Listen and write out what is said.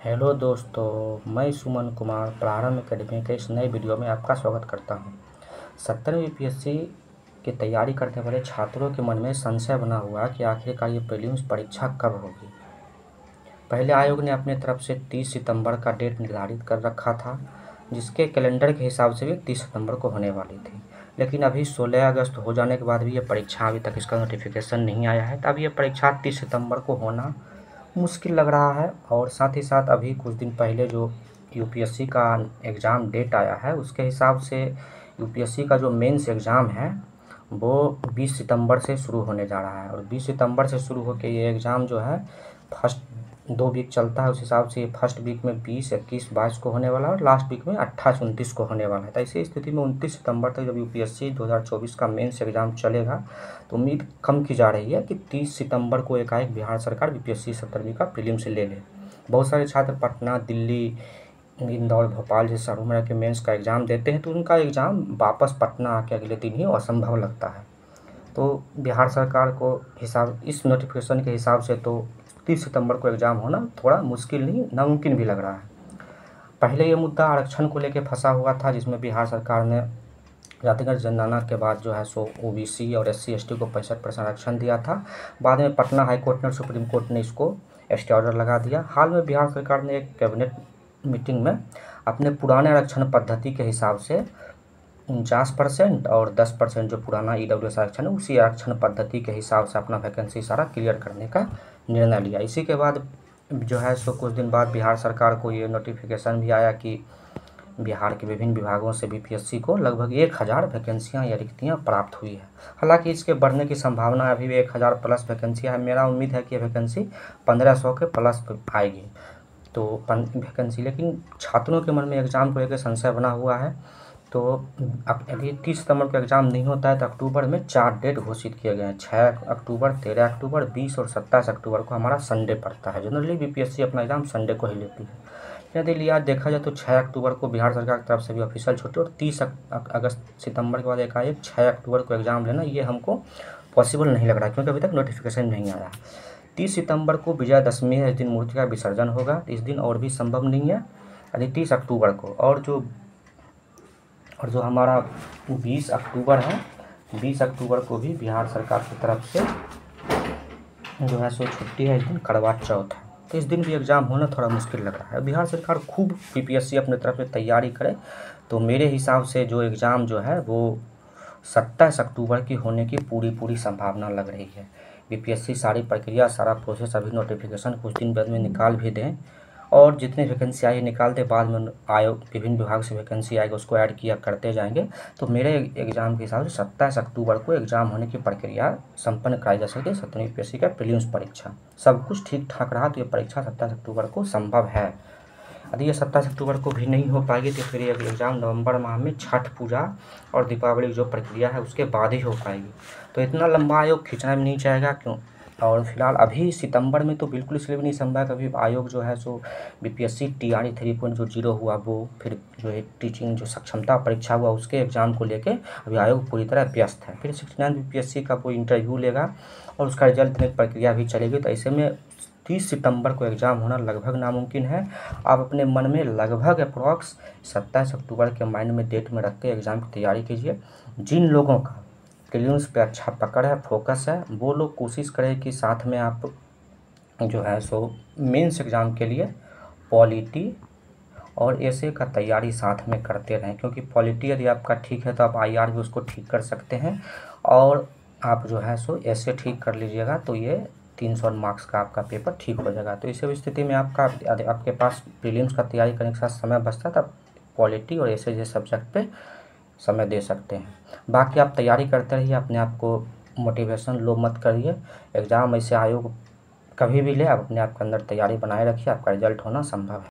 Hello दोस्तों, मैं सुमन कुमार प्रारंभ एकेडमी के इस नए वीडियो में आपका स्वागत करता हूं। 70वीं यूपीएससी की तैयारी करने वाले छात्रों के मन में संशय बना हुआ है कि आखिरकार ये प्रीलिम्स परीक्षा कब होगी। पहले आयोग ने अपने तरफ से 30 सितंबर का डेट निर्धारित कर रखा था, जिसके कैलेंडर के हिसाब से भी 30 सितंबर को होने वाली थी। लेकिन अभी 16 अगस्त हो जाने के बाद भी ये परीक्षा अभी तक इसका नोटिफिकेशन नहीं आया है। तब ये परीक्षा 30 सितंबर को होना मुश्किल लग रहा है। और साथ ही साथ अभी कुछ दिन पहले जो यूपीएससी का एग्ज़ाम डेट आया है, उसके हिसाब से यूपीएससी का जो मेंस एग्ज़ाम है वो 20 सितंबर से शुरू होने जा रहा है। और 20 सितंबर से शुरू होकर ये एग्ज़ाम जो है फर्स्ट 2 वीक चलता है। उस हिसाब से फर्स्ट वीक में 20, 21, 22 को होने वाला है और लास्ट वीक में 28, 29 को होने वाला है। तो ऐसी स्थिति में 29 सितंबर तक जब यूपीएससी 2024 का मेंस एग्ज़ाम चलेगा, तो उम्मीद कम की जा रही है कि 30 सितंबर को एकाएक बिहार सरकार यूपीएससी 70वीं का प्रीलिम्स ले ले। बहुत सारे छात्र पटना, दिल्ली, इंदौर, भोपाल जैसे शहरों में के मेंस का एग्ज़ाम देते हैं, तो उनका एग्ज़ाम वापस पटना आके अगले दिन ही असंभव लगता है। तो बिहार सरकार को इस नोटिफिकेशन के हिसाब से तो 30 सितंबर को एग्ज़ाम होना थोड़ा मुश्किल नहीं, नामुमकिन भी लग रहा है। पहले ये मुद्दा आरक्षण को लेकर फंसा हुआ था, जिसमें बिहार सरकार ने जातिगत जनगणना के बाद जो है सो ओबीसी और एससी एसटी को 65% आरक्षण दिया था। बाद में पटना हाई कोर्ट ने और सुप्रीम कोर्ट ने इसको स्टे ऑर्डर लगा दिया। हाल में बिहार सरकार ने एक कैबिनेट मीटिंग में अपने पुराने आरक्षण पद्धति के हिसाब से 49% और 10% जो पुराना ईडब्ल्यूएस आरक्षण है, उसी आरक्षण पद्धति के हिसाब से अपना वैकेंसी सारा क्लियर करने का निर्णय लिया। इसी के बाद जो है सो कुछ दिन बाद बिहार सरकार को ये नोटिफिकेशन भी आया कि बिहार के विभिन्न विभागों से बीपीएससी को लगभग 1000 वैकेंसियाँ या रिक्तियाँ प्राप्त हुई है। हालांकि इसके बढ़ने की संभावना अभी भी 1000 प्लस वैकेंसियाँ है। मेरा उम्मीद है कि ये वैकेंसी 1500 के प्लस आएगी। तो वैकेंसी, लेकिन छात्रों के मन में एग्ज़ाम को लेकर संशय बना हुआ है। तो अभी 30 सितंबर को एग्ज़ाम नहीं होता है, तो अक्टूबर में 4 डेट घोषित किए गए हैं। 6 अक्टूबर, 13 अक्टूबर, 20 और 27 अक्टूबर को हमारा संडे पड़ता है। जनरली बीपीएससी अपना एग्ज़ाम संडे को ही लेती है। यदि लिया देखा जाए तो 6 अक्टूबर को बिहार सरकार की तरफ से भी ऑफिशियल छुट्टी, और 30 अगस्त सितंबर के बाद एकाएक 6 अक्टूबर को एग्ज़ाम लेना, ये हमको पॉसिबल नहीं लग रहा है, क्योंकि अभी तक नोटिफिकेशन नहीं आया। 30 सितंबर को विजयादशमी है, इस दिन मूर्ति का विसर्जन होगा। इस दिन और भी संभव नहीं है। यदि 30 अक्टूबर को और जो हमारा 20 अक्टूबर है, 20 अक्टूबर को भी बिहार सरकार की तरफ से जो है सो छुट्टी है। इस दिन करवा चौथ है, तो इस दिन भी एग्ज़ाम होना थोड़ा मुश्किल लग रहा है। बिहार सरकार खूब बीपीएससी अपने तरफ से तैयारी करे तो मेरे हिसाब से जो एग्ज़ाम जो है वो 27 अक्टूबर की होने की पूरी संभावना लग रही है। बीपीएससी सारी प्रक्रिया, सारा प्रोसेस अभी नोटिफिकेशन कुछ दिन बाद में निकाल भी दें, और जितनी वैकेंसी आई निकाल दे, बाद में आयोग विभिन्न विभाग से वैकेंसी आएगा उसको ऐड किया करते जाएंगे। तो मेरे एग्ज़ाम के हिसाब से 27 अक्टूबर को एग्ज़ाम होने की प्रक्रिया संपन्न कराई जा सकती है। 70वीं यूपीएससी का प्रीलिम्स परीक्षा सब कुछ ठीक ठाक रहा तो ये परीक्षा 27 अक्टूबर को संभव है। यदि ये 27 अक्टूबर को भी नहीं हो पाएगी तो फिर ये एग्ज़ाम नवंबर माह में छठ पूजा और दीपावली की जो प्रक्रिया है उसके बाद ही हो पाएगी। तो इतना लंबा आयोग खींचना भी नहीं चाहेगा, क्यों। और फिलहाल अभी सितंबर में तो बिल्कुल इसलिए भी नहीं संभव है, कभी आयोग जो है सो बीपीएससी टीआरई 3.0 हुआ, वो फिर जो है टीचिंग जो सक्षमता परीक्षा हुआ, उसके एग्ज़ाम को लेके अभी आयोग पूरी तरह व्यस्त है। फिर 69 बीपीएससी का वो इंटरव्यू लेगा और उसका रिजल्ट देने की प्रक्रिया भी चलेगी। तो ऐसे में 30 सितंबर को एग्ज़ाम होना लगभग नामुमकिन है। आप अपने मन में लगभग अप्रॉक्स 27 अक्टूबर के माइंड में डेट में रख के एग्ज़ाम की तैयारी कीजिए। जिन लोगों का प्रीलिम्स पे अच्छा पकड़ है, फोकस है, वो लोग कोशिश करें कि साथ में आप जो है सो मेंस एग्ज़ाम के लिए पॉलिटी और एसए का तैयारी साथ में करते रहें, क्योंकि पॉलिटी यदि आपका ठीक है तो आप आईआर भी उसको ठीक कर सकते हैं, और आप जो है सो एसए ठीक कर लीजिएगा तो ये 300 मार्क्स का आपका पेपर ठीक हो जाएगा। तो इस स्थिति में आपके पास प्रीलिम्स का तैयारी करने के साथ समय बचता है, तब पॉलिटी और एसए जैसे सब्जेक्ट पे समय दे सकते हैं। बाकी आप तैयारी करते रहिए, अपने आप को मोटिवेशन लो मत करिए। एग्ज़ाम ऐसे आयोग कभी भी ले, आप अपने आप के अंदर तैयारी बनाए रखिए, आपका रिजल्ट होना संभव है।